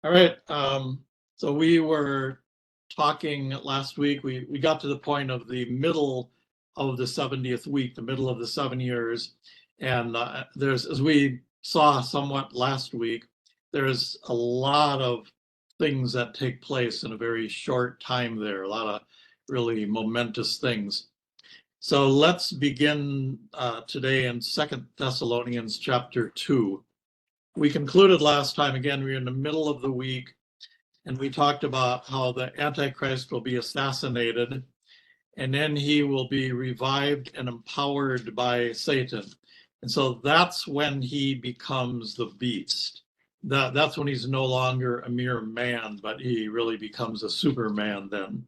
All right. So we were talking last week. We got to the point of the middle of the 70th week, the middle of the 7 years. And there's, as we saw somewhat last week, there's a lot of things that take place in a very short time there, a lot of really momentous things. So let's begin today in 2 Thessalonians chapter 2. We concluded last time, again, we were in the middle of the week, and we talked about how the Antichrist will be assassinated, and then he will be revived and empowered by Satan. And so that's when he becomes the beast. That's when he's no longer a mere man, but he really becomes a superman then.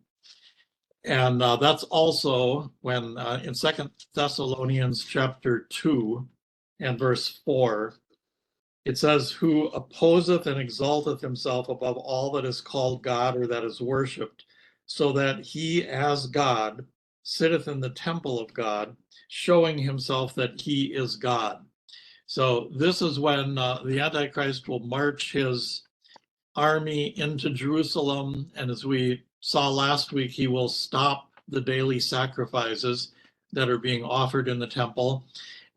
And that's also when in 2 Thessalonians chapter 2 and verse 4, it says, who opposeth and exalteth himself above all that is called God or that is worshipped, so that he as God sitteth in the temple of God, showing himself that he is God. So this is when the Antichrist will march his army into Jerusalem. And as we saw last week, he will stop the daily sacrifices that are being offered in the temple.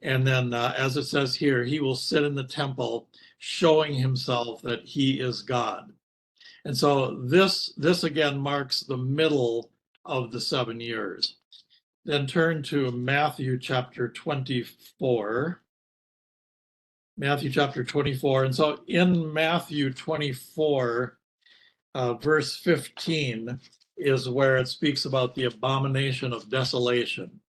And then, as it says here, he will sit in the temple, showing himself that he is God. And so this again marks the middle of the 7 years. Then turn to Matthew chapter 24. Matthew chapter 24. And so in Matthew 24, verse 15 is where it speaks about the abomination of desolation.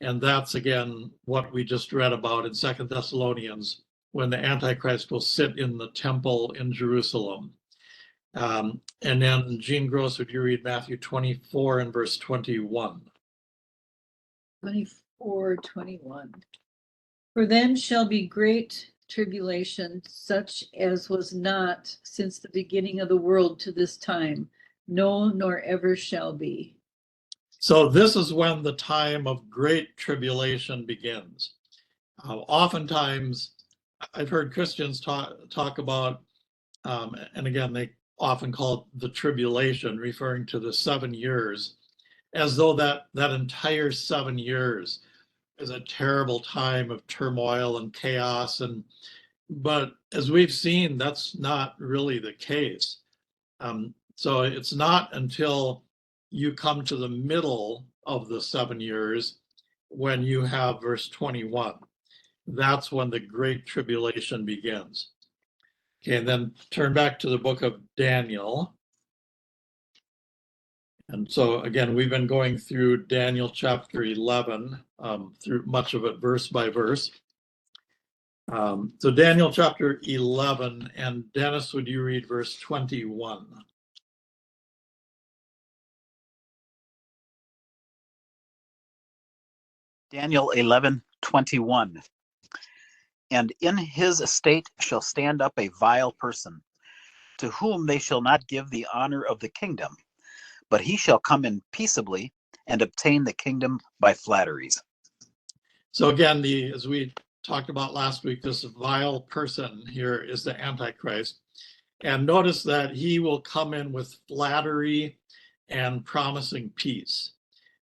And that's, again, what we just read about in 2 Thessalonians, when the Antichrist will sit in the temple in Jerusalem. And then, Jean Gross, would you read Matthew 24 and verse 21? 24:21. For then shall be great tribulation, such as was not since the beginning of the world to this time, no, nor ever shall be. So this is when the time of great tribulation begins. Oftentimes, I've heard Christians talk about, and again, they often call it the tribulation, referring to the 7 years, as though that entire 7 years is a terrible time of turmoil and chaos. But as we've seen, that's not really the case. So it's not until you come to the middle of the 7 years when you have verse 21. That's when the great tribulation begins. Okay, and then turn back to the book of Daniel. And so again, we've been going through Daniel chapter 11, through much of it verse by verse. So Daniel chapter 11, and Dennis, would you read verse 21? Daniel 11:21. And in his estate shall stand up a vile person, to whom they shall not give the honor of the kingdom, but he shall come in peaceably and obtain the kingdom by flatteries. So again, as we talked about last week, this vile person here is the Antichrist. And notice that he will come in with flattery and promising peace.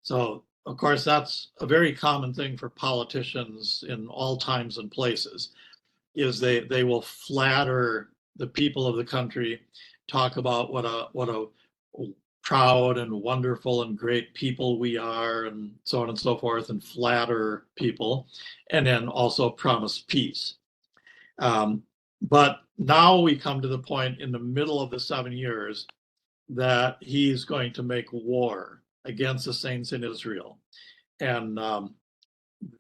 So, of course, that's a very common thing for politicians in all times and places, is they will flatter the people of the country, talk about what a proud and wonderful and great people we are, and so on and so forth, and flatter people, and then also promise peace. But now we come to the point in the middle of the 7 years that he's going to make war against the saints in Israel. And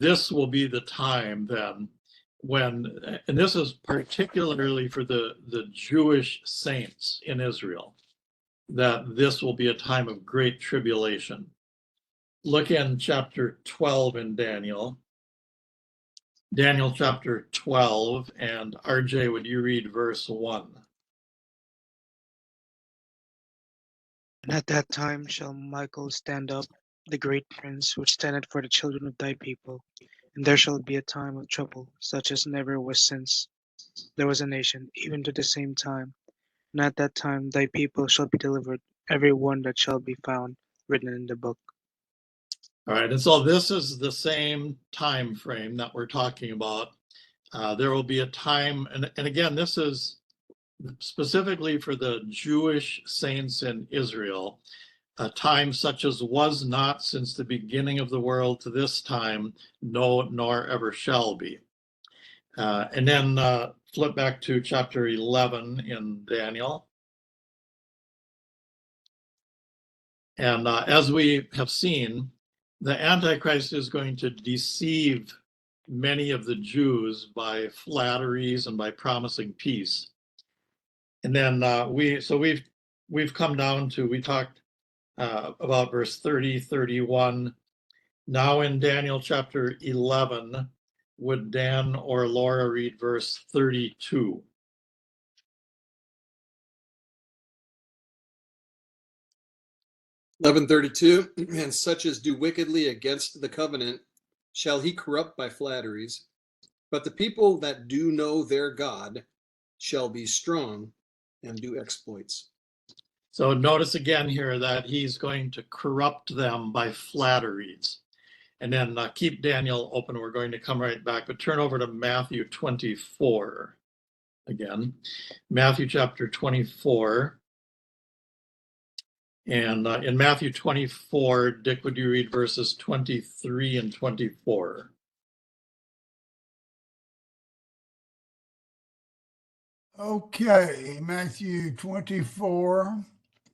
this will be the time then when, and this is particularly for the Jewish saints in Israel, that this will be a time of great tribulation. Look in chapter 12 in Daniel. Daniel chapter 12, and RJ, would you read verse 1? And at that time shall Michael stand up, the great prince, which standeth for the children of thy people. And there shall be a time of trouble, such as never was since there was a nation, even to the same time. And at that time thy people shall be delivered, every one that shall be found written in the book. All right, and so this is the same time frame that we're talking about. There will be a time, and again, this is specifically for the Jewish saints in Israel, a time such as was not since the beginning of the world to this time, no, nor ever shall be. And then flip back to chapter 11 in Daniel. And as we have seen, the Antichrist is going to deceive many of the Jews by flatteries and by promising peace. And then we've come down to, we talked about verse 30, 31. Now in Daniel chapter 11, would Dan or Laura read verse 32? (11:32) And such as do wickedly against the covenant shall he corrupt by flatteries, but the people that do know their God shall be strong and do exploits. So notice again here that he's going to corrupt them by flatteries. And then keep Daniel open. We're going to come right back, but turn over to Matthew 24 again. Matthew chapter 24. And in Matthew 24, Dick, would you read verses 23 and 24? Okay, Matthew 24,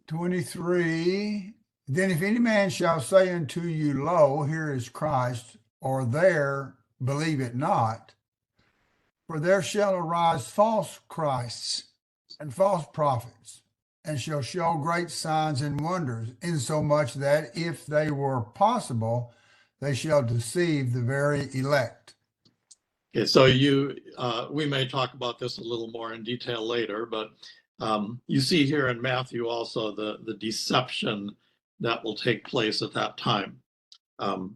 23. Then if any man shall say unto you, Lo, here is Christ, or there, believe it not. For there shall arise false Christs and false prophets, and shall show great signs and wonders, insomuch that if they were possible, they shall deceive the very elect. Okay, so we may talk about this a little more in detail later, but you see here in Matthew also the deception that will take place at that time,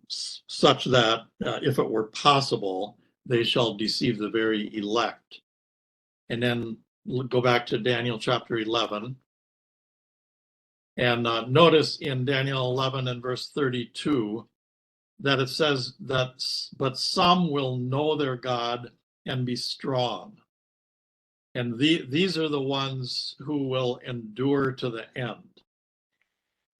such that if it were possible, they shall deceive the very elect. And then go back to Daniel chapter 11. And notice in Daniel 11 and verse 32 that it says that, but some will know their God and be strong. And these are the ones who will endure to the end.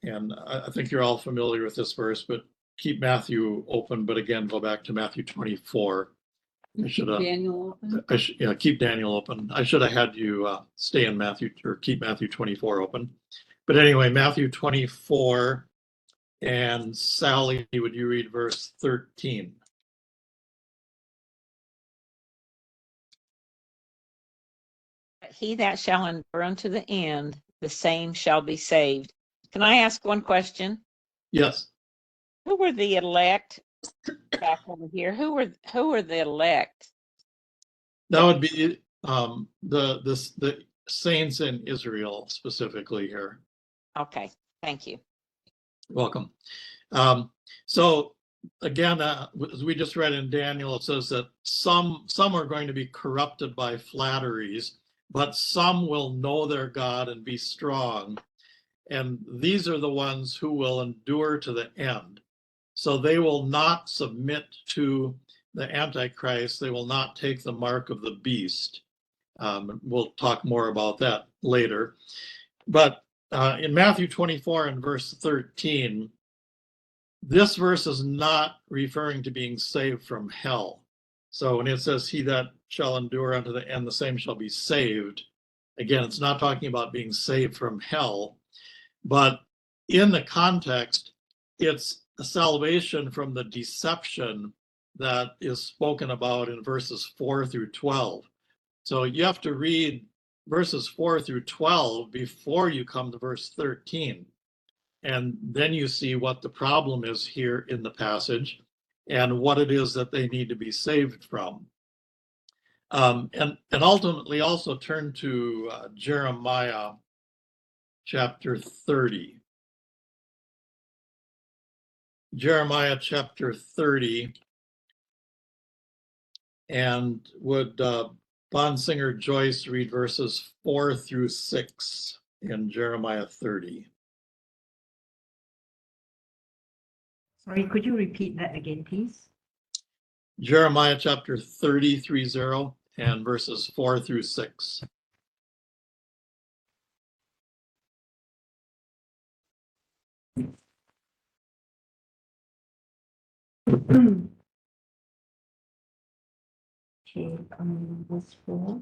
And I think you're all familiar with this verse, but keep Matthew open. But again, go back to Matthew 24. I should have Daniel open. keep Daniel open. I should have had you stay in Matthew, or keep Matthew 24 open. But anyway, Matthew 24, and Sally, would you read verse 13? He that shall endure unto the end, the same shall be saved. Can I ask one question? Yes. Who were the elect back over here? Who were the elect? That would be the saints in Israel specifically here. Okay, thank you. Welcome. So again, as we just read in Daniel, it says that some are going to be corrupted by flatteries, but some will know their God and be strong. And these are the ones who will endure to the end. So they will not submit to the Antichrist. They will not take the mark of the beast. We'll talk more about that later. But in Matthew 24 and verse 13, this verse is not referring to being saved from hell. So when it says, he that shall endure unto the end, the same shall be saved. Again, it's not talking about being saved from hell, but in the context, it's a salvation from the deception that is spoken about in verses 4 through 12. So you have to read verses 4 through 12 before you come to verse 13. And then you see what the problem is here in the passage and what it is that they need to be saved from. And ultimately also turn to Jeremiah chapter 30. Jeremiah chapter 30. And would Bonsinger Joyce read verses 4 through 6 in Jeremiah 30. Sorry, could you repeat that again, please? Jeremiah chapter 30, 30, and verses 4 through 6. Okay, verse 4.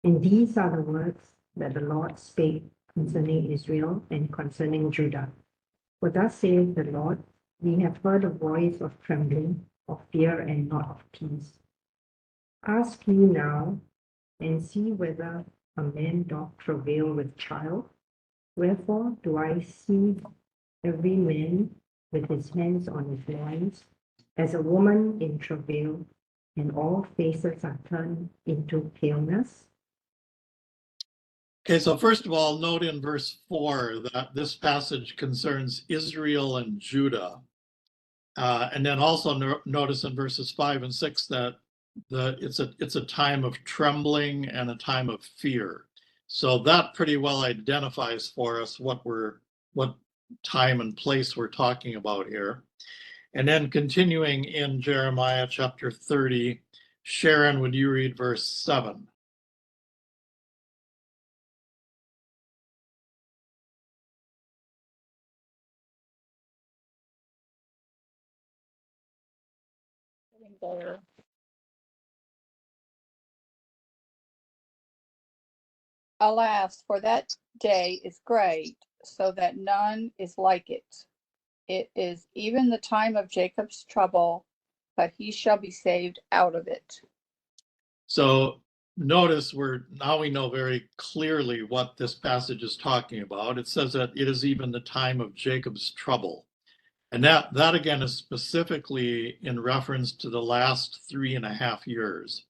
And these are the words that the Lord spake concerning Israel and concerning Judah. For thus saith the Lord, we have heard a voice of trembling, of fear, and not of peace. Ask ye now, and see whether a man doth travail with child. Wherefore do I see every man with his hands on his loins, as a woman in travail, and all faces are turned into paleness? Okay, so first of all, note in verse 4 that this passage concerns Israel and Judah. And then also notice in verses 5 and 6 that it's a time of trembling and a time of fear. So that pretty well identifies for us what time and place we're talking about here. And then continuing in Jeremiah chapter 30, Sharon, would you read verse 7? There. Alas, for that day is great, so that none is like it. It is even the time of Jacob's trouble, but he shall be saved out of it. So notice now we know very clearly what this passage is talking about. It says that it is even the time of Jacob's trouble. And that again is specifically in reference to the last 3.5 years.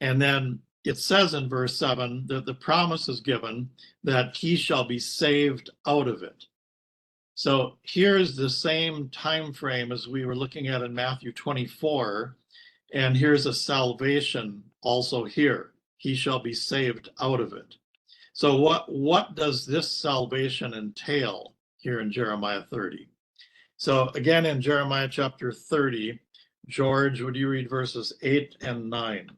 And then it says in verse 7 that the promise is given that he shall be saved out of it. So here's the same time frame as we were looking at in Matthew 24, and here's a salvation also here. He shall be saved out of it. So what does this salvation entail here in Jeremiah 30? So again, in Jeremiah chapter 30, George, would you read verses 8 and 9?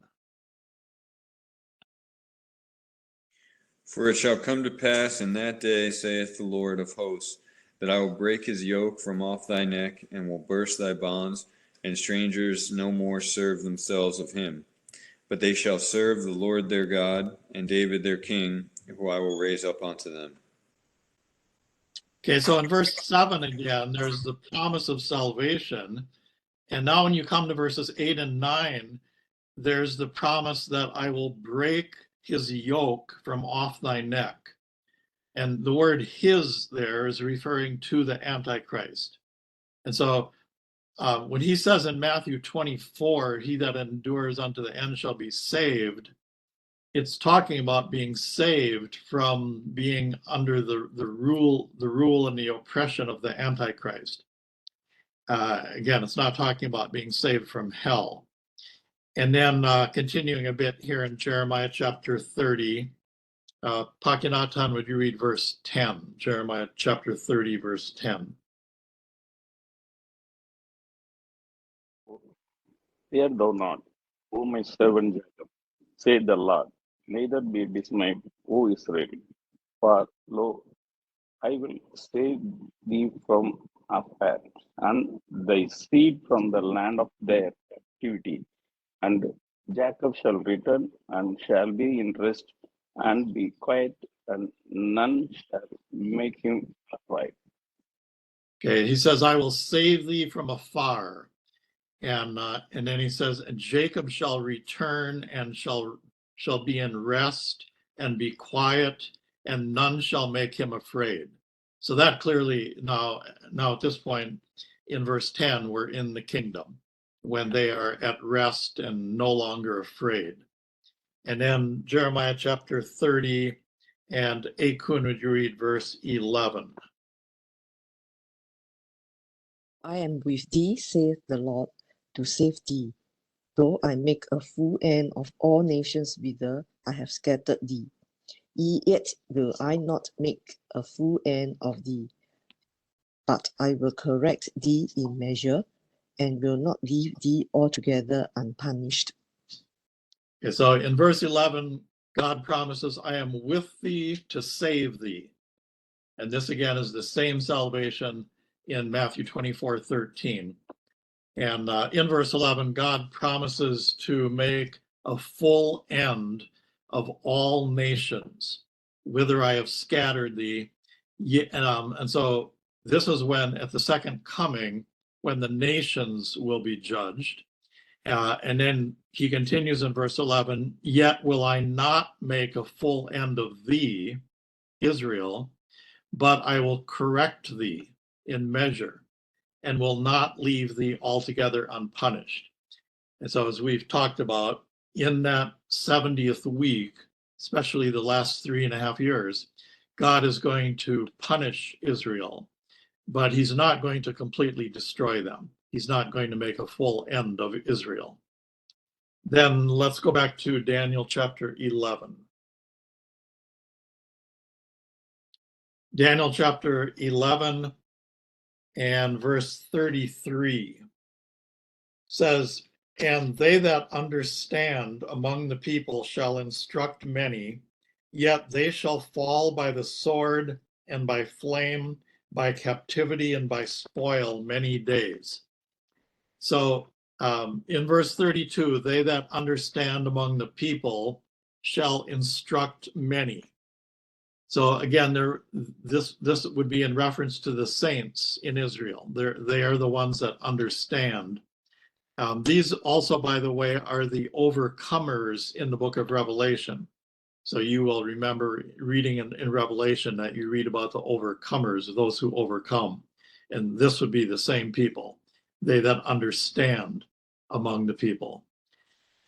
For it shall come to pass in that day, saith the Lord of hosts, that I will break his yoke from off thy neck, and will burst thy bonds, and strangers no more serve themselves of him. But they shall serve the Lord their God, and David their king, who I will raise up unto them. Okay, so in verse 7 again, there's the promise of salvation. And now when you come to verses 8 and 9, there's the promise that I will break his yoke from off thy neck. And the word his there is referring to the Antichrist. And so when he says in Matthew 24, he that endures unto the end shall be saved, it's talking about being saved from being under the rule and the oppression of the Antichrist. Again, it's not talking about being saved from hell. And then continuing a bit here in Jeremiah chapter 30, Packiyanathan, would you read verse 10? Jeremiah chapter 30, verse 10. Fear thou not, O my servant Jacob, saith the Lord, neither be dismayed, O Israel. For lo, I will save thee from afar, and thy seed from the land of their captivity. And Jacob shall return, and shall be in rest, and be quiet, and none shall make him afraid. Okay, he says, I will save thee from afar. And then he says, Jacob shall return and shall be in rest and be quiet, and none shall make him afraid. So that clearly now at this point in verse 10, we're in the kingdom when they are at rest and no longer afraid. And then Jeremiah chapter 30, and Akun, would you read verse 11? I am with thee, saith the Lord, to save thee. Though I make a full end of all nations whither I have scattered thee, yet will I not make a full end of thee, but I will correct thee in measure, and will not leave thee altogether unpunished. Okay, so in verse 11, God promises, I am with thee to save thee. And this again is the same salvation in Matthew 24:13. And in verse 11, God promises to make a full end of all nations, whither I have scattered thee. And so this is when, at the second coming, when the nations will be judged. And then he continues in verse 11, yet will I not make a full end of thee, Israel, but I will correct thee in measure and will not leave thee altogether unpunished. And so, as we've talked about, in that 70th week, especially the last 3.5 years, God is going to punish Israel, but he's not going to completely destroy them. He's not going to make a full end of Israel. Then let's go back to Daniel chapter 11. Daniel chapter 11 and verse 33 says, and they that understand among the people shall instruct many, yet they shall fall by the sword and by flame, by captivity and by spoil many days. So in verse 32, they that understand among the people shall instruct many. So again, this would be in reference to the saints in Israel. They are the ones that understand. These also, by the way, are the overcomers in the book of Revelation. So you will remember reading in Revelation that you read about the overcomers, those who overcome. And this would be the same people, they that understand among the people.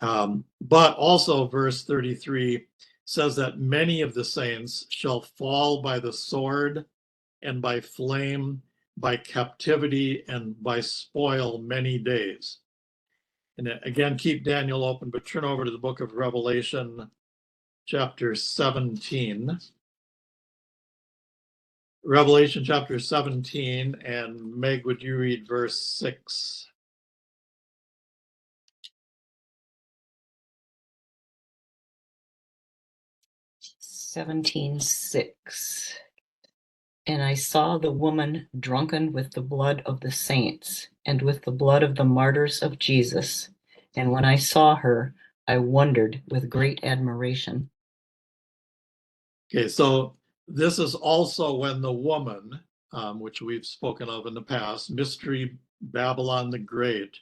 But also verse 33 says that many of the saints shall fall by the sword and by flame, by captivity, and by spoil many days. And again, keep Daniel open, but turn over to the book of Revelation, chapter 17. Revelation chapter 17, and Meg, would you read verse 6? (17:6). And I saw the woman drunken with the blood of the saints and with the blood of the martyrs of Jesus. And when I saw her, I wondered with great admiration. Okay, so this is also when the woman, which we've spoken of in the past, Mystery Babylon the Great,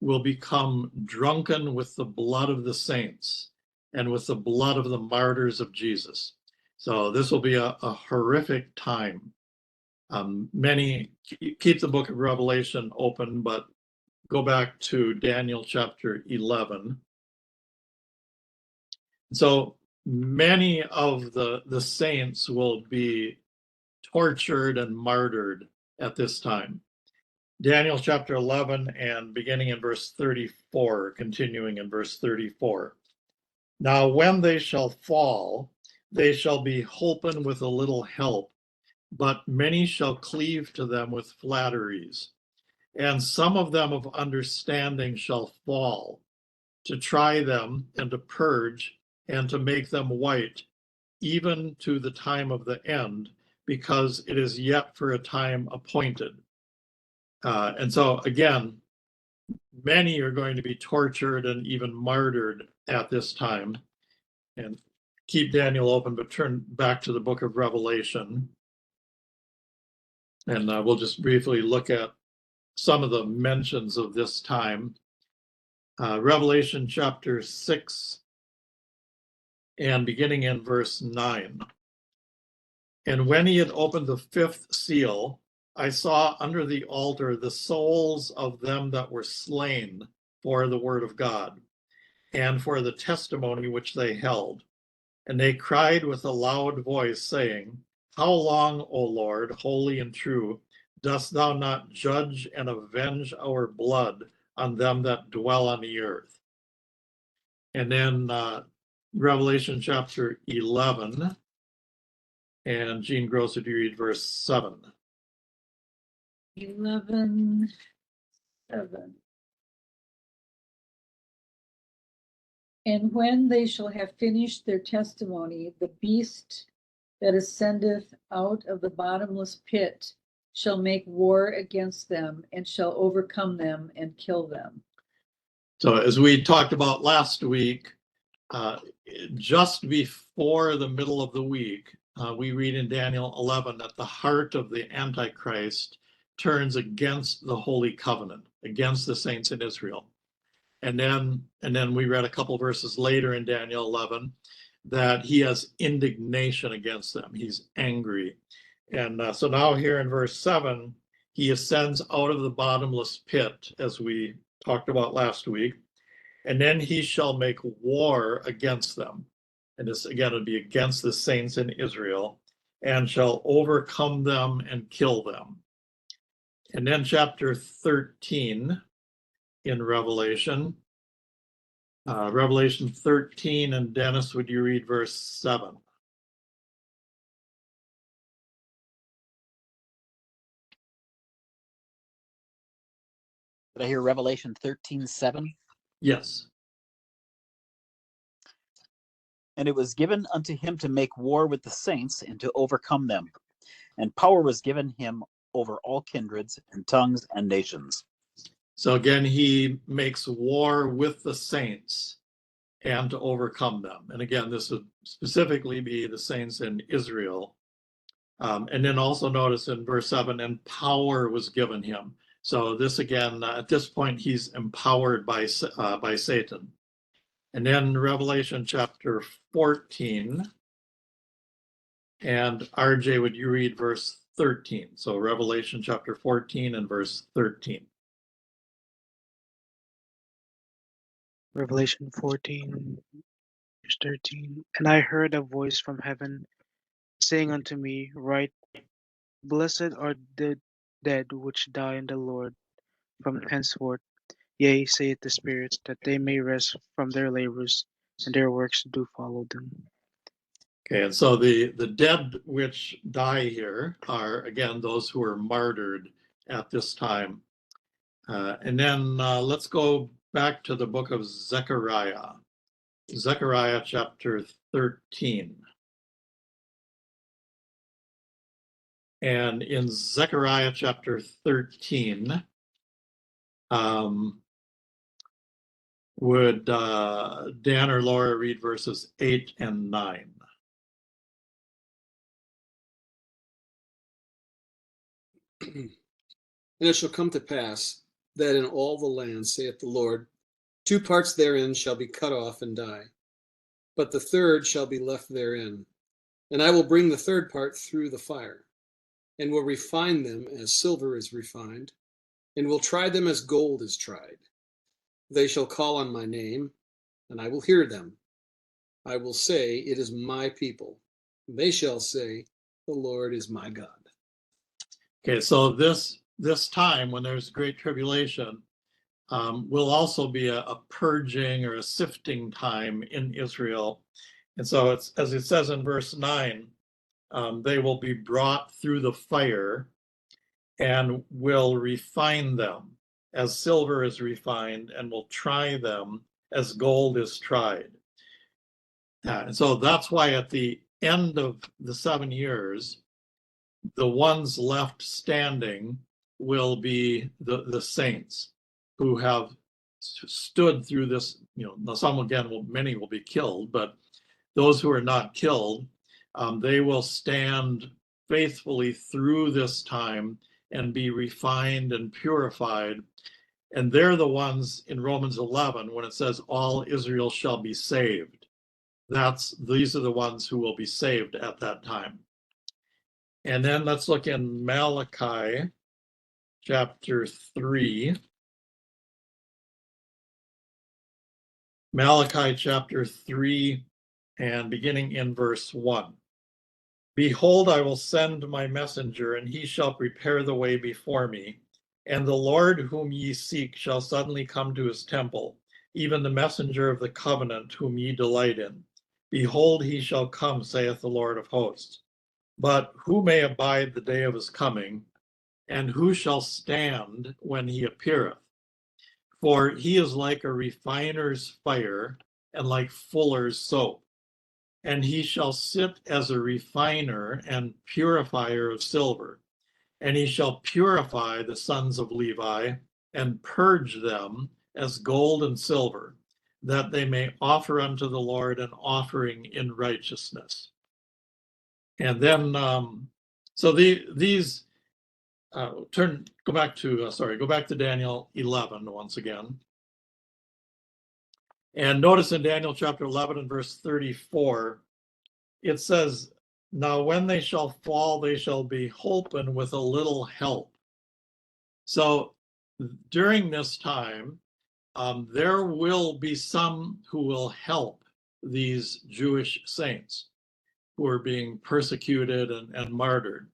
will become drunken with the blood of the saints and with the blood of the martyrs of Jesus. So this will be a horrific time. Many keep the book of Revelation open, but go back to Daniel chapter 11. So many of the saints will be tortured and martyred at this time. Daniel chapter 11 and beginning in verse 34, continuing in verse 34. Now when they shall fall, they shall be holpen with a little help, but many shall cleave to them with flatteries. And some of them of understanding shall fall, to try them and to purge and to make them white, even to the time of the end, because it is yet for a time appointed. And so again, many are going to be tortured and even martyred at this time. And keep Daniel open, but turn back to the book of Revelation. And we'll just briefly look at some of the mentions of this time. Revelation chapter 6 and beginning in verse 9. And when he had opened the fifth seal, I saw under the altar the souls of them that were slain for the word of God and for the testimony which they held. And they cried with a loud voice, saying, How long, O Lord, holy and true, dost thou not judge and avenge our blood on them that dwell on the earth? And then Revelation chapter 11. And Jean Gross, would you read verse 7? 11:7. And when they shall have finished their testimony, the beast that ascendeth out of the bottomless pit shall make war against them and shall overcome them and kill them. So as we talked about last week, just before the middle of the week, we read in Daniel 11 that the heart of the Antichrist turns against the Holy Covenant, against the saints in Israel. And then we read a couple verses later in Daniel 11 that he has indignation against them. He's angry. And so now here in verse 7, he ascends out of the bottomless pit, as we talked about last week, and then he shall make war against them. And this again would be against the saints in Israel, and shall overcome them and kill them. And then chapter 13 in Revelation. Revelation 13, and Dennis, would you read verse 7? Did I hear Revelation 13:7? Yes. And it was given unto him to make war with the saints and to overcome them. And power was given him over all kindreds and tongues and nations. So again, he makes war with the saints and to overcome them. And again, this would specifically be the saints in Israel. And then also notice in verse 7, and power was given him. So this again, at this point, he's empowered by Satan. And then Revelation chapter 14. And RJ, would you read verse 13? So Revelation chapter 14 and verse 13. Revelation 14, verse 13. And I heard a voice from heaven saying unto me, Write, Blessed are the dead which die in the Lord from henceforth. Yea, saith the Spirit, that they may rest from their labors, and their works do follow them. Okay, and so the dead which die here are, again, those who are martyred at this time. And then let's go back to the book of Zechariah. Zechariah chapter 13. And in Zechariah chapter 13, would Dan or Laura read verses 8 and 9? And it shall come to pass that in all the land, saith the Lord, 2 parts therein shall be cut off and die, but the third shall be left therein. And I will bring the third part through the fire, and will refine them as silver is refined, and will try them as gold is tried. They shall call on my name, and I will hear them. I will say, It is my people. They shall say, The Lord is my God. Okay, so this time when there's great tribulation will also be a purging or a sifting time in Israel. And so it's, as it says in verse 9, they will be brought through the fire and will refine them as silver is refined, and will try them as gold is tried. And so that's why at the end of the 7 years, the ones left standing will be the saints who have stood through this. Some again, many will be killed, but those who are not killed, they will stand faithfully through this time and be refined and purified. And they're the ones in Romans 11, when it says all Israel shall be saved. These are the ones who will be saved at that time. And then let's look in Malachi chapter 3. Malachi chapter 3, and beginning in verse 1. Behold, I will send my messenger, and he shall prepare the way before me. And the Lord whom ye seek shall suddenly come to his temple. even the messenger of the covenant whom ye delight in. Behold, he shall come, saith the Lord of hosts. But who may abide the day of his coming, and who shall stand when he appeareth? For he is like a refiner's fire, and like fuller's soap. And he shall sit as a refiner and purifier of silver. And he shall purify the sons of Levi, and purge them as gold and silver, that they may offer unto the Lord an offering in righteousness. And then, so these go back to Daniel 11 once again. And notice in Daniel chapter 11 and verse 34, it says, now when they shall fall, they shall be holpen with a little help. So during this time, there will be some who will help these Jewish saints who are being persecuted and martyred.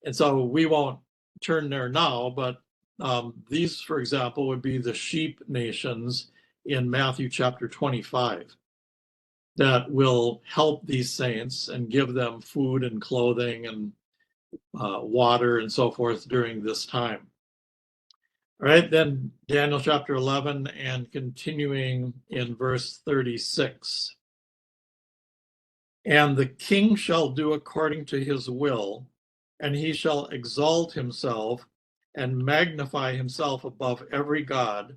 And so we won't turn there now, but these, for example, would be the sheep nations in Matthew chapter 25 that will help these saints and give them food and clothing and water and so forth during this time. All right, then Daniel chapter 11 and continuing in verse 36. And the king shall do according to his will, and he shall exalt himself and magnify himself above every god,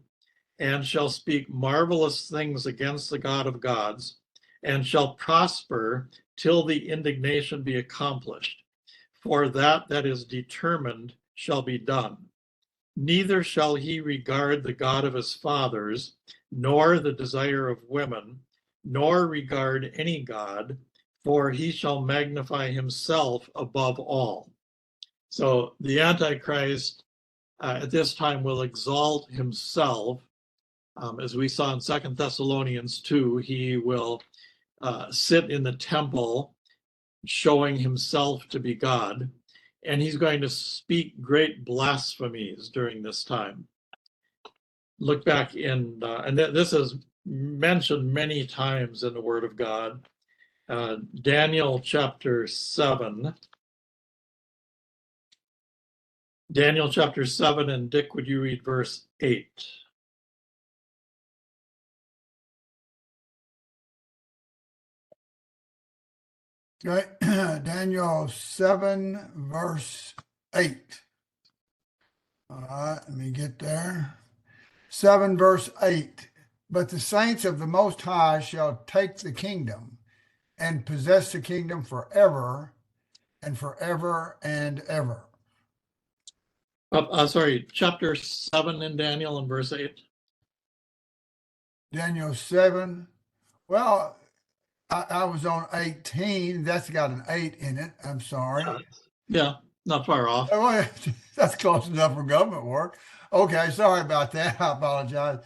and shall speak marvelous things against the God of gods, and shall prosper till the indignation be accomplished. For that is determined shall be done. Neither shall he regard the God of his fathers, nor the desire of women, nor regard any God, for he shall magnify himself above all. So the Antichrist at this time will exalt himself. As we saw in 2 Thessalonians 2, he will sit in the temple showing himself to be God, and he's going to speak great blasphemies during this time. Look back in, and this is mentioned many times in the Word of God, Daniel chapter 7. Daniel chapter 7, and Dick, would you read verse 8? Okay, Daniel 7, verse 8. All right, let me get there. 7, verse 8. But the saints of the Most High shall take the kingdom and possess the kingdom forever and forever and ever. Sorry, chapter 7 in Daniel and verse 8. Daniel 7. Well, I was on 18. That's got an 8 in it. I'm sorry. Yeah, not far off. Oh, that's close enough for government work. Okay, sorry about that. I apologize.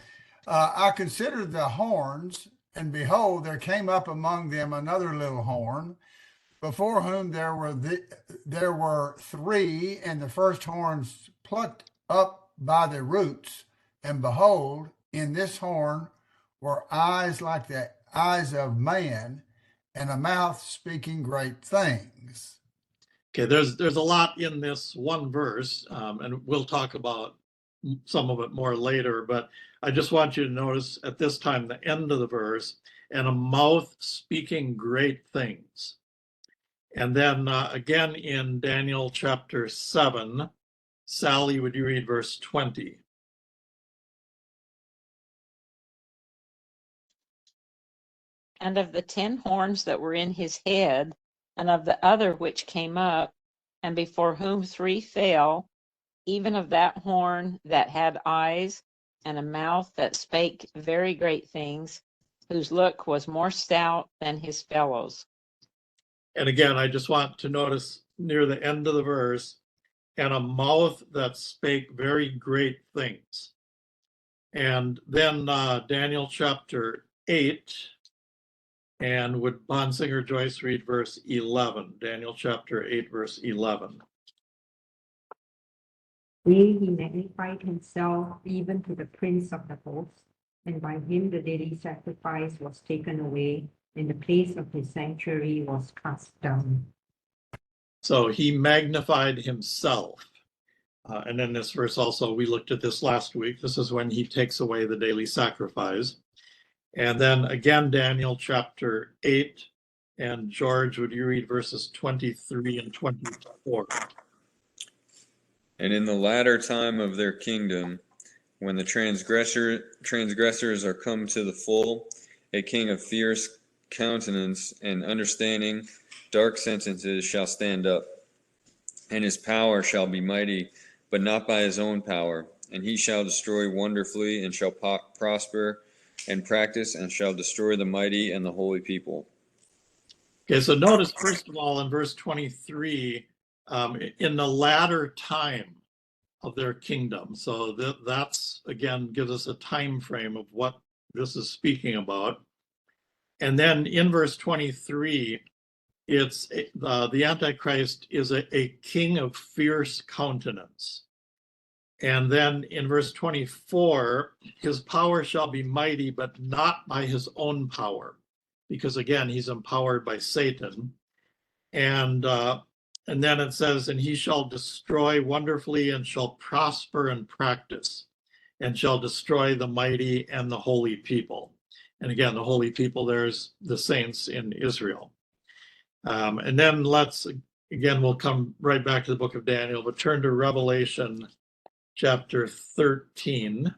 I considered the horns, and behold, there came up among them another little horn, before whom there were three, and the first horns plucked up by the roots. And behold, in this horn were eyes like the eyes of man, and a mouth speaking great things. Okay, there's a lot in this one verse, and we'll talk about some of it more later, but I just want you to notice at this time the end of the verse, and a mouth speaking great things. And then again in Daniel chapter 7, Sally, would you read verse 20? And of the 10 horns that were in his head, and of the other which came up, and before whom 3 fell, even of that horn that had eyes, and a mouth that spake very great things, whose look was more stout than his fellows. And again, I just want to notice near the end of the verse, and a mouth that spake very great things. And then Daniel chapter 8, and would Bonsinger Joyce read verse 11? Daniel chapter 8, verse 11. He magnified himself even to the prince of the host, and by him the daily sacrifice was taken away, and the place of his sanctuary was cast down. So he magnified himself. And in this verse also, we looked at this last week. This is when he takes away the daily sacrifice. And then again, Daniel chapter 8. And George, would you read verses 23 and 24? And in the latter time of their kingdom, when the transgressors are come to the full, a king of fierce countenance and understanding dark sentences shall stand up, and his power shall be mighty, but not by his own power. And he shall destroy wonderfully, and shall prosper and practice, and shall destroy the mighty and the holy people. Okay, so notice, first of all, in verse 23, in the latter time of their kingdom. So that's, again, gives us a time frame of what this is speaking about. And then in verse 23, it's the Antichrist is a king of fierce countenance. And then in verse 24, his power shall be mighty, but not by his own power, because again, he's empowered by Satan. And then it says, and he shall destroy wonderfully, and shall prosper and practice, and shall destroy the mighty and the holy people. And again, the holy people, there's the saints in Israel. And then we'll come right back to the book of Daniel, but turn to Revelation chapter 13.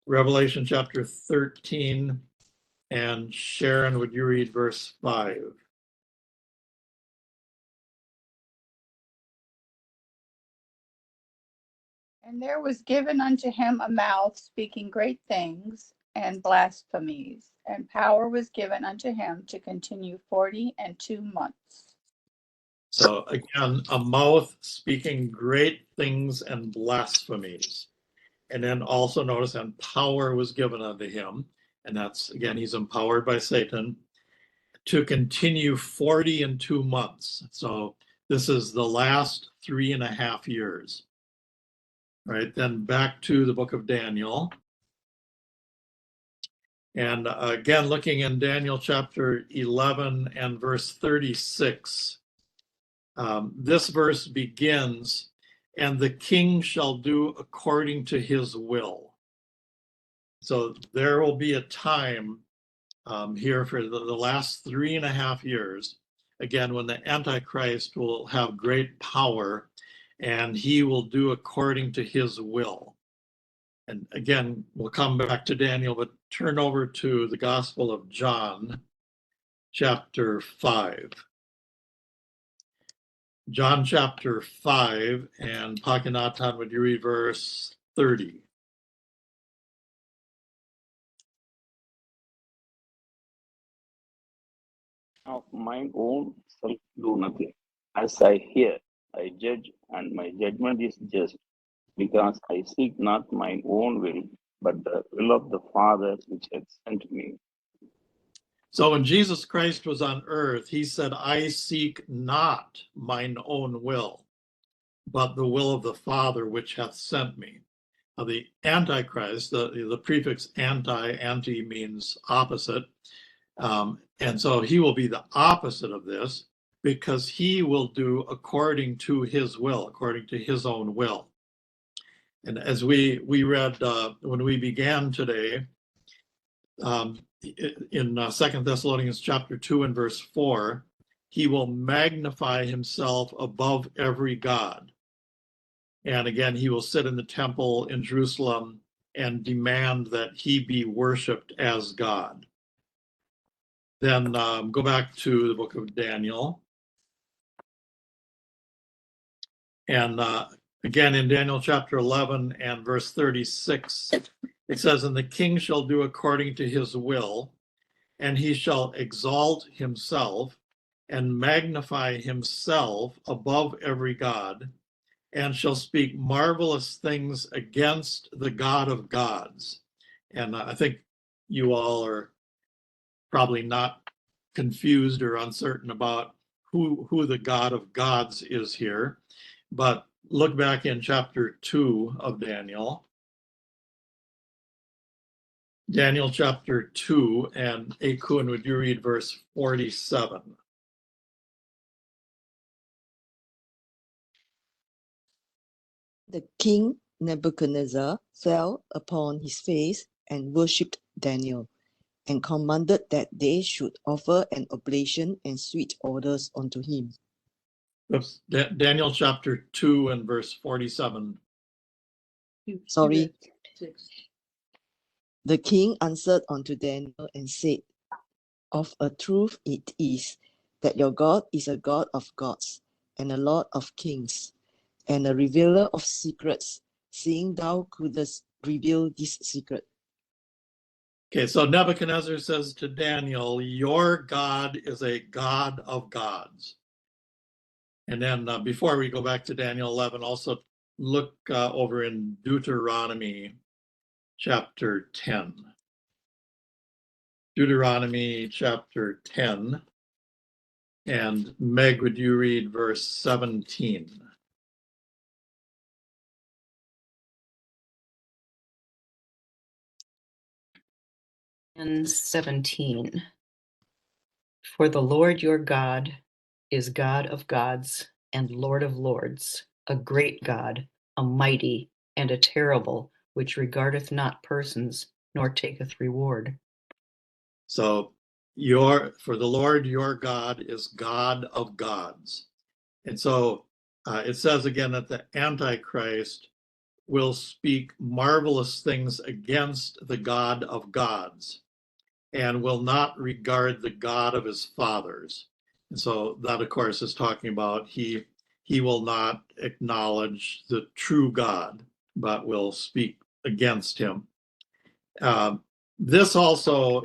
Revelation chapter 13, and Sharon, would you read verse 5? And there was given unto him a mouth speaking great things and blasphemies, and power was given unto him to continue 42 months. So again, a mouth speaking great things and blasphemies. And then also notice, and power was given unto him. And that's, again, he's empowered by Satan to continue 42 months. So this is the last 3.5 years. Right, then back to the book of Daniel. And again, looking in Daniel chapter 11 and verse 36, this verse begins, and the king shall do according to his will. So there will be a time here for the last 3.5 years, again, when the Antichrist will have great power, and he will do according to his will. And again, we'll come back to Daniel, but turn over to the Gospel of John, chapter 5. John chapter 5, and Packiyanathan, would you read verse 30? Of mine own self do nothing. As I hear, I judge, and my judgment is just, because I seek not mine own will, but the will of the Father which hath sent me. So when Jesus Christ was on earth, he said, I seek not mine own will, but the will of the Father which hath sent me. Now, the Antichrist, the prefix anti means opposite. And so he will be the opposite of this, because he will do according to his will, according to his own will. And as we read when we began today, in 2 Thessalonians chapter 2 and verse 4, he will magnify himself above every god. And again, he will sit in the temple in Jerusalem and demand that he be worshiped as God. Then go back to the book of Daniel. And again, in Daniel chapter 11 and verse 36, it says, and the king shall do according to his will, and he shall exalt himself and magnify himself above every god, and shall speak marvelous things against the God of gods. And I think you all are probably not confused or uncertain about who the God of gods is here. But look back in chapter 2 of Daniel. Daniel chapter 2, and Akun, would you read verse 47? The king Nebuchadnezzar fell upon his face and worshipped Daniel, and commanded that they should offer an oblation and sweet odors unto him. Oops, Daniel chapter 2 and verse 47. Sorry. 6. The king answered unto Daniel and said, Of a truth it is, that your God is a God of gods, and a Lord of kings, and a revealer of secrets, seeing thou couldst reveal this secret. Okay, so Nebuchadnezzar says to Daniel, your God is a God of gods. And then before we go back to Daniel 11, also look over in Deuteronomy chapter 10. Deuteronomy chapter 10. And Meg, would you read verse 17? And 17. For the Lord your God is God of gods and Lord of lords, a great God, a mighty and a terrible, which regardeth not persons, nor taketh reward. So for the Lord your God is God of gods. And so it says again that the Antichrist will speak marvelous things against the God of gods and will not regard the God of his fathers. And so that, of course, is talking about he will not acknowledge the true God, but will speak against him. This also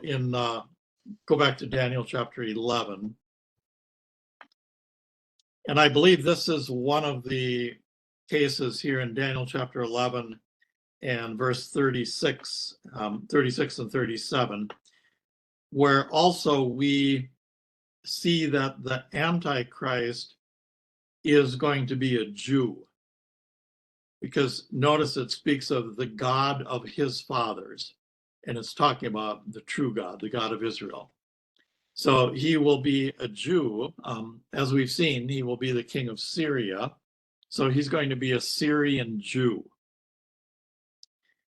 go back to Daniel chapter 11. And I believe this is one of the cases here in Daniel chapter 11 and verse 36 and 37, where also we see that the Antichrist is going to be a Jew. Because notice it speaks of the God of his fathers, and it's talking about the true God, the God of Israel. So he will be a Jew. As we've seen, he will be the king of Syria. So he's going to be a Syrian Jew.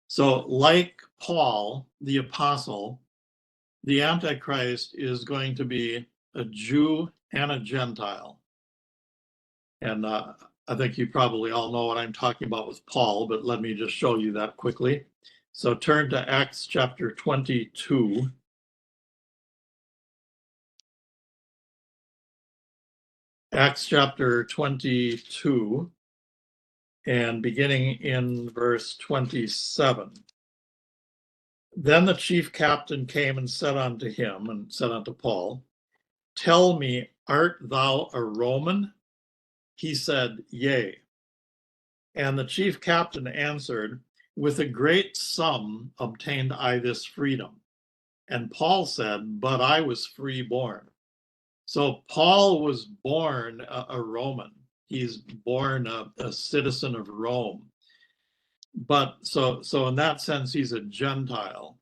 So like Paul, the apostle, the Antichrist is going to be a Jew and a Gentile. And I think you probably all know what I'm talking about with Paul, but let me just show you that quickly. So turn to Acts chapter 22. Acts chapter 22, and beginning in verse 27. Then the chief captain came and said unto him, and said unto Paul, Tell me, art thou a Roman? He said, Yea. And the chief captain answered, With a great sum obtained I this freedom. And Paul said, But I was free born. So Paul was born a Roman. He's born a citizen of Rome. But so in that sense, he's a Gentile.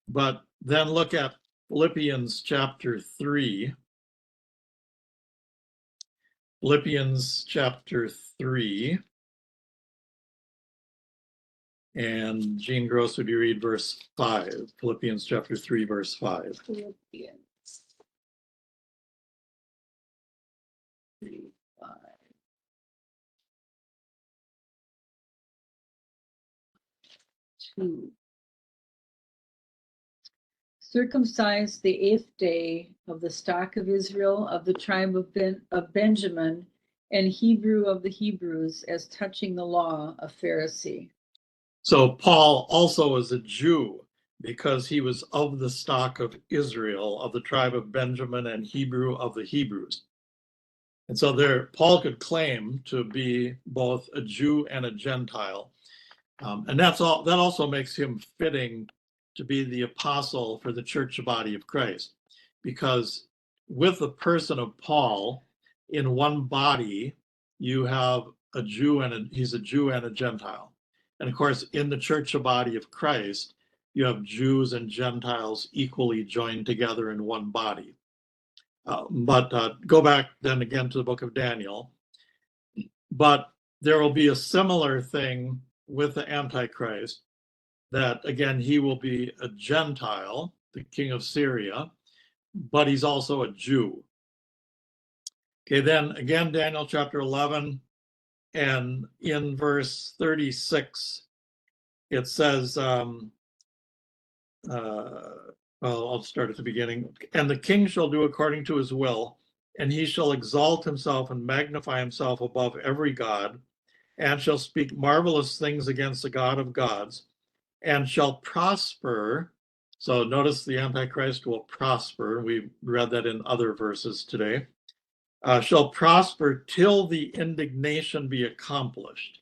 But then look at Philippians chapter 3. Philippians chapter 3. And Jean Gross, would you read verse 5? Philippians chapter 3, verse 5. Philippians 3, 5. Circumcised the 8th day of the stock of Israel, of the tribe of Benjamin, and Hebrew of the Hebrews, as touching the law, a Pharisee. So Paul also is a Jew because he was of the stock of Israel, of the tribe of Benjamin, and Hebrew of the Hebrews. And so Paul could claim to be both a Jew and a Gentile. And that also makes him fitting to be the apostle for the church body of Christ, because with the person of Paul, in one body, you have a Jew he's a Jew and a Gentile. And of course, in the church body of Christ, you have Jews and Gentiles equally joined together in one body. But go back then again to the book of Daniel. But there will be a similar thing with the Antichrist, that again, he will be a Gentile, the king of Syria, but he's also a Jew. Okay, then again, Daniel chapter 11, and in verse 36, it says, well, I'll start at the beginning. And the king shall do according to his will, and he shall exalt himself and magnify himself above every god, and shall speak marvelous things against the God of gods, and shall prosper. So notice the Antichrist will prosper. We read that in other verses today. Shall prosper till the indignation be accomplished.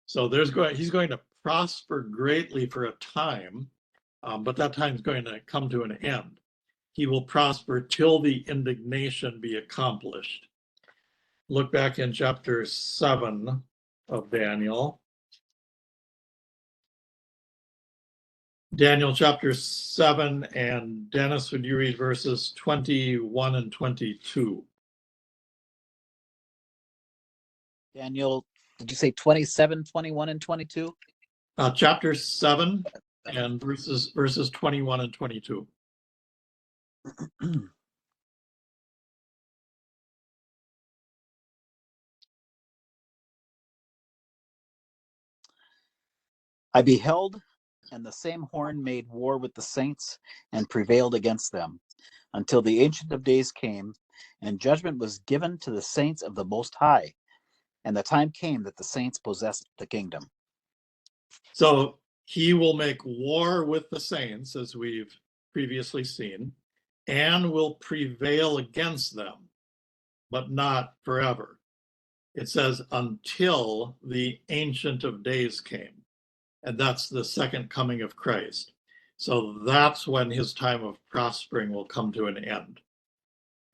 So he's going to prosper greatly for a time, but that time is going to come to an end. He will prosper till the indignation be accomplished. Look back in chapter 7 of Daniel. Daniel chapter 7, and Dennis, would you read verses 21 and 22? Daniel, did you say 27, 21, and 22? Chapter 7 and verses 21 and 22. I beheld, and the same horn made war with the saints and prevailed against them, until the Ancient of Days came, and judgment was given to the saints of the Most High, and the time came that the saints possessed the kingdom. So he will make war with the saints, as we've previously seen, and will prevail against them, but not forever. It says until the Ancient of Days came, and that's the second coming of Christ. So that's when his time of prospering will come to an end.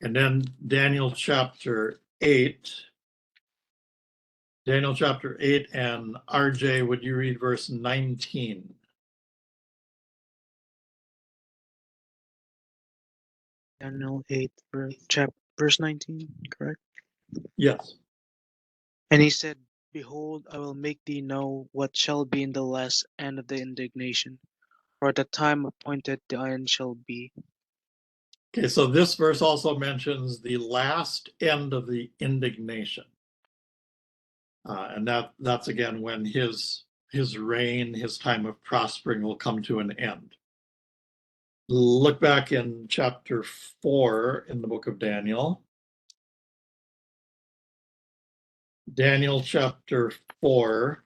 And then Daniel chapter 8. Daniel chapter 8, and RJ, would you read verse 19? Daniel 8, verse 19, correct? Yes. And he said, Behold, I will make thee know what shall be in the last end of the indignation, for at the time appointed the end shall be. Okay, so this verse also mentions the last end of the indignation. And that's again when his reign, his time of prospering will come to an end. Look back in chapter 4 in the book of Daniel. Daniel chapter 4.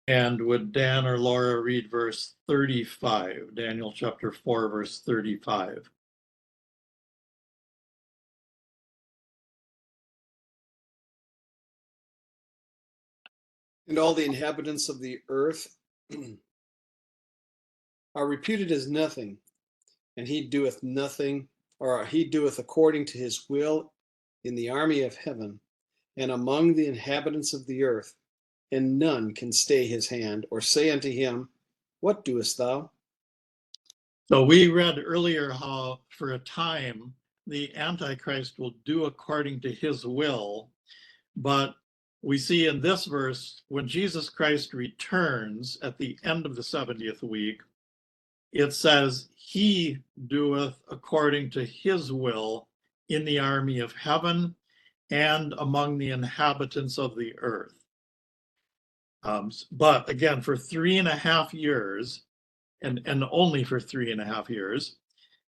And would Dan or Laura read verse 35? Daniel chapter 4, verse 35. And all the inhabitants of the earth are reputed as nothing, and he doeth nothing, or he doeth according to his will in the army of heaven, and among the inhabitants of the earth, and none can stay his hand, or say unto him, What doest thou? So we read earlier how for a time the Antichrist will do according to his will, but we see in this verse, when Jesus Christ returns at the end of the 70th week, it says, he doeth according to his will in the army of heaven and among the inhabitants of the earth. But again, for 3.5 years, and only for 3.5 years,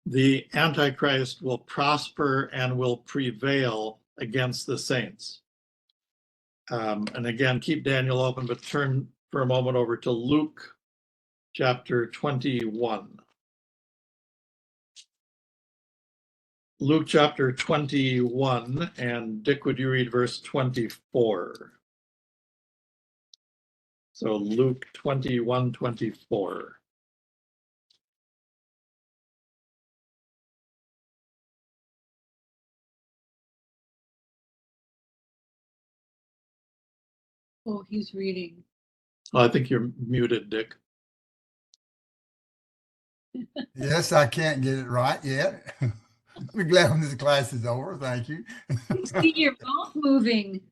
the Antichrist will prosper and will prevail against the saints. And again, keep Daniel open, but turn for a moment over to Luke chapter 21. Luke chapter 21, and Dick, would you read verse 24? So Luke 21, 24. Oh, he's reading. Oh, I think you're muted, Dick. Yes, I can't get it right yet. I'll be glad when this class is over. Thank you. See your mouth moving.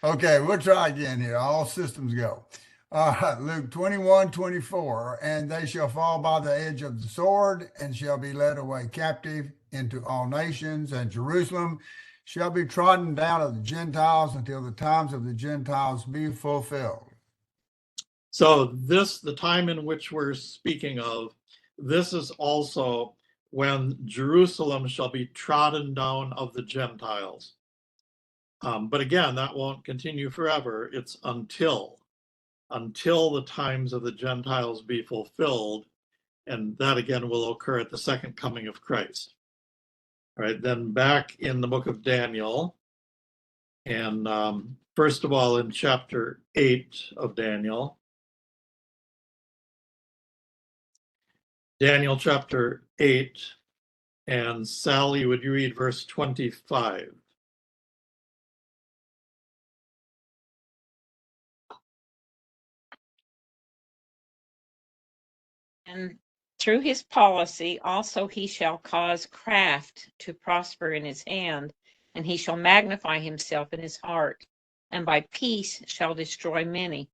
Okay, we'll try again here. All systems go. All right, Luke 21:24. And they shall fall by the edge of the sword and shall be led away captive into all nations, and Jerusalem shall be trodden down of the Gentiles until the times of the Gentiles be fulfilled. So the time in which we're speaking of, this is also when Jerusalem shall be trodden down of the Gentiles. But again, that won't continue forever. It's until the times of the Gentiles be fulfilled. And that again will occur at the second coming of Christ. All right, then back in the book of Daniel, and first of all, in chapter 8 of Daniel, Daniel chapter 8, and Sally, would you read verse 25? And through his policy also he shall cause craft to prosper in his hand, and he shall magnify himself in his heart, and by peace shall destroy many.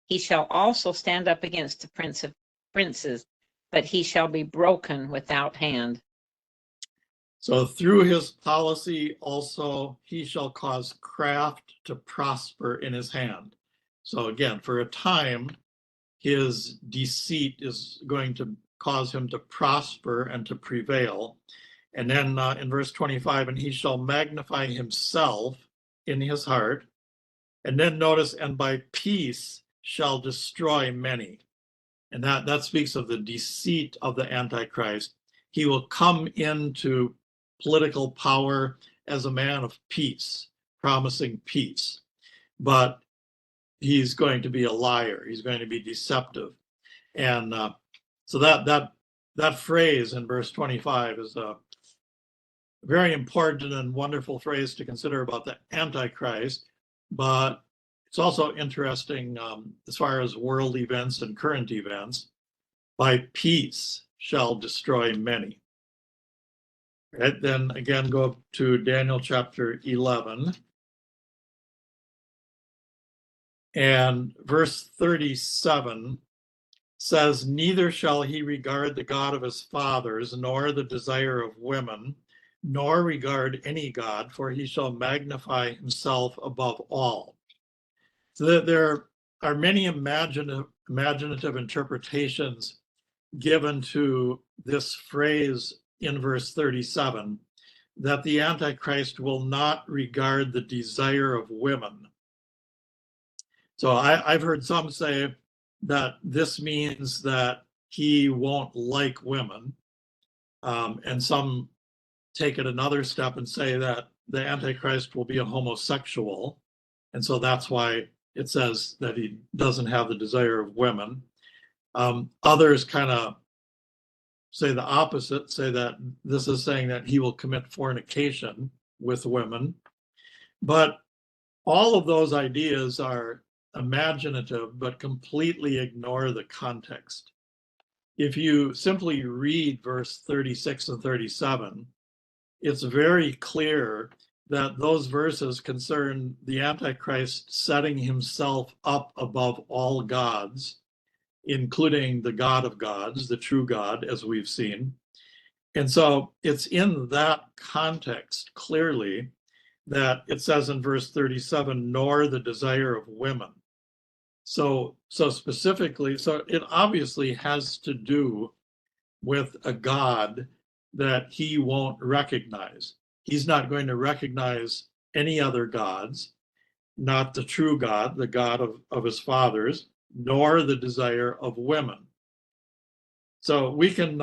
He shall also stand up against the prince of princes, but he shall be broken without hand. So through his policy also he shall cause craft to prosper in his hand. So again, for a time, his deceit is going to cause him to prosper and to prevail. And then in verse 25, and he shall magnify himself in his heart. And then notice, and by peace shall destroy many. And that speaks of the deceit of the Antichrist. He will come into political power as a man of peace, promising peace. But he's going to be a liar. He's going to be deceptive. And so that phrase in verse 25 is a very important and wonderful phrase to consider about the Antichrist. But it's also interesting as far as world events and current events. By peace shall destroy many. Right, then again, go up to Daniel chapter 11. And verse 37 says, neither shall he regard the God of his fathers, nor the desire of women, nor regard any God, for he shall magnify himself above all. So there are many imaginative interpretations given to this phrase in verse 37, that the Antichrist will not regard the desire of women. So I've heard some say that this means that he won't like women. And some take it another step and say that the Antichrist will be a homosexual. And so that's why it says that he doesn't have the desire of women. Others kind of say the opposite, say that this is saying that he will commit fornication with women. But all of those ideas are imaginative, but completely ignore the context. If you simply read verse 36 and 37, it's very clear that those verses concern the Antichrist setting himself up above all gods, including the God of gods, the true God, as we've seen. And so it's in that context, clearly, that it says in verse 37, nor the desire of women. So specifically, so it obviously has to do with a God that he won't recognize. He's not going to recognize any other gods, not the true God, the God of his fathers, nor the desire of women. So we can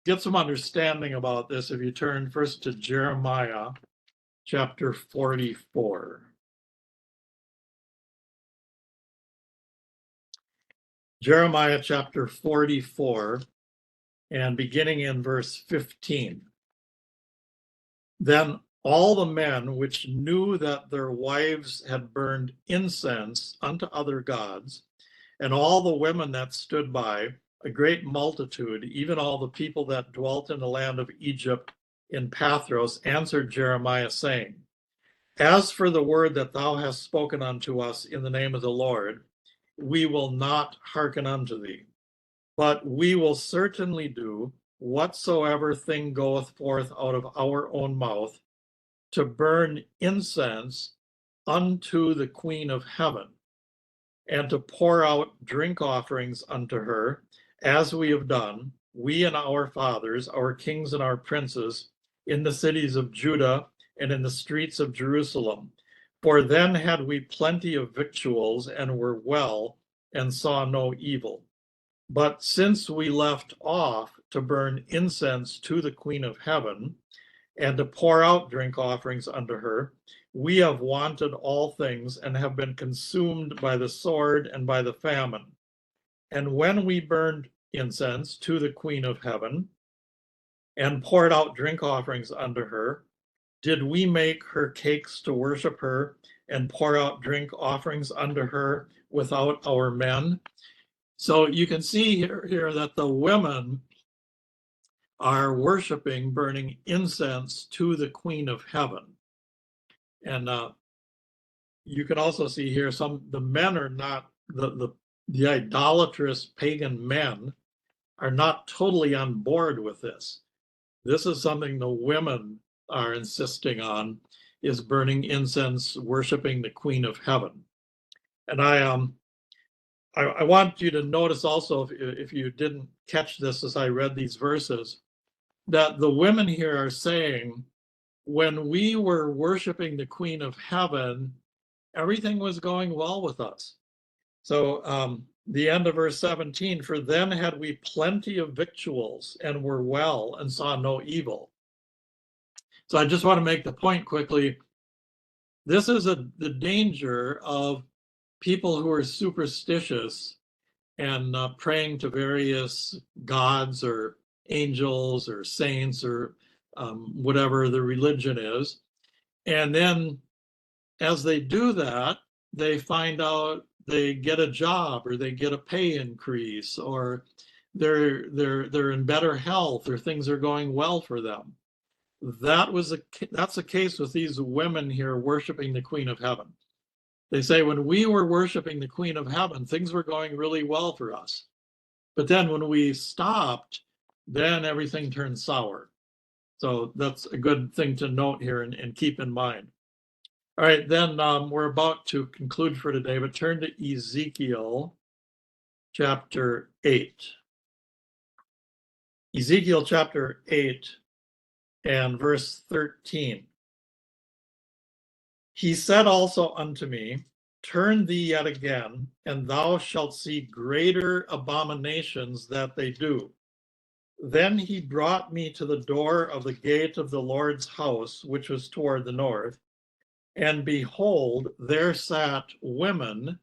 get some understanding about this if you turn first to Jeremiah chapter 44. Jeremiah chapter 44, and beginning in verse 15. Then all the men which knew that their wives had burned incense unto other gods, and all the women that stood by, a great multitude, even all the people that dwelt in the land of Egypt in Pathros, answered Jeremiah, saying, As for the word that thou hast spoken unto us in the name of the Lord, we will not hearken unto thee, but we will certainly do whatsoever thing goeth forth out of our own mouth, to burn incense unto the Queen of Heaven, and to pour out drink offerings unto her, as we have done, we and our fathers, our kings and our princes, in the cities of Judah and in the streets of Jerusalem. For then had we plenty of victuals, and were well, and saw no evil. But since we left off to burn incense to the Queen of Heaven, and to pour out drink offerings unto her, we have wanted all things, and have been consumed by the sword and by the famine. And when we burned incense to the Queen of Heaven, and poured out drink offerings unto her, did we make her cakes to worship her, and pour out drink offerings unto her without our men? So you can see here that the women are worshiping, burning incense to the Queen of Heaven. And you can also see here the men are not, the idolatrous pagan men are not totally on board with this. This is something the women are insisting on, is burning incense, worshiping the Queen of Heaven. And I want you to notice also, if you didn't catch this as I read these verses, that the women here are saying, when we were worshiping the Queen of Heaven, everything was going well with us. So the end of verse 17, for then had we plenty of victuals, and were well, and saw no evil. So I just want to make the point quickly. This is the danger of people who are superstitious and praying to various gods or angels or saints or whatever the religion is. And then as they do that, they find out they get a job, or they get a pay increase, or they're in better health, or things are going well for them. That's the case with these women here worshiping the Queen of Heaven. They say, when we were worshiping the Queen of Heaven, things were going really well for us. But then when we stopped, then everything turned sour. So that's a good thing to note here and keep in mind. All right, then we're about to conclude for today, but turn to Ezekiel chapter 8. Ezekiel chapter 8 and verse 13. He said also unto me, turn thee yet again, and thou shalt see greater abominations that they do. Then he brought me to the door of the gate of the Lord's house, which was toward the north. And behold, there sat women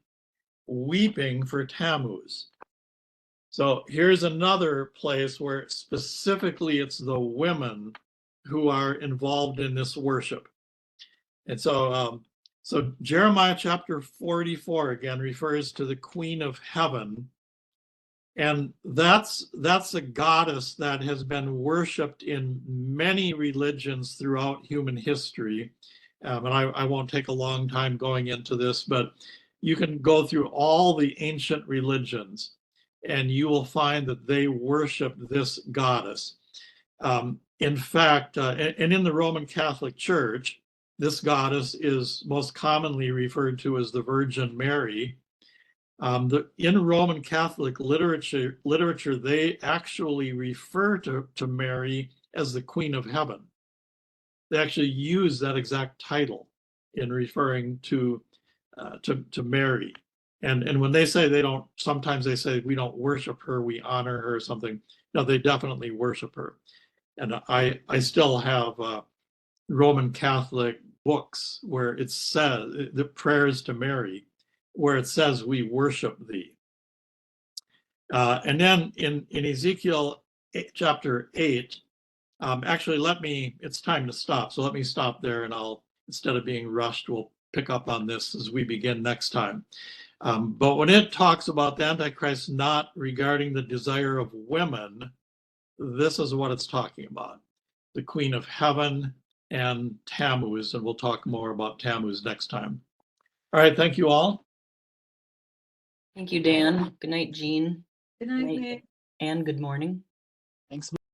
weeping for Tammuz. So here's another place where specifically it's the women who are involved in this worship. And so Jeremiah chapter 44 again refers to the Queen of Heaven. And that's a goddess that has been worshipped in many religions throughout human history. And I won't take a long time going into this, but you can go through all the ancient religions and you will find that they worship this goddess. In fact, and in the Roman Catholic Church, this goddess is most commonly referred to as the Virgin Mary. In Roman Catholic literature, they actually refer to Mary as the Queen of Heaven. They actually use that exact title in referring to Mary. And when they say they don't, sometimes they say we don't worship her, we honor her or something. No, they definitely worship her. And I still have Roman Catholic books where it says the prayers to Mary, where it says we worship thee. And then in Ezekiel chapter 8, Actually, it's time to stop. So let me stop there, and instead of being rushed, we'll pick up on this as we begin next time. But when it talks about the Antichrist not regarding the desire of women, this is what it's talking about. The Queen of Heaven and Tammuz, and we'll talk more about Tammuz next time. All right, thank you all. Thank you, Dan. Good night, Jean. Good night, Meg. And good morning. Thanks.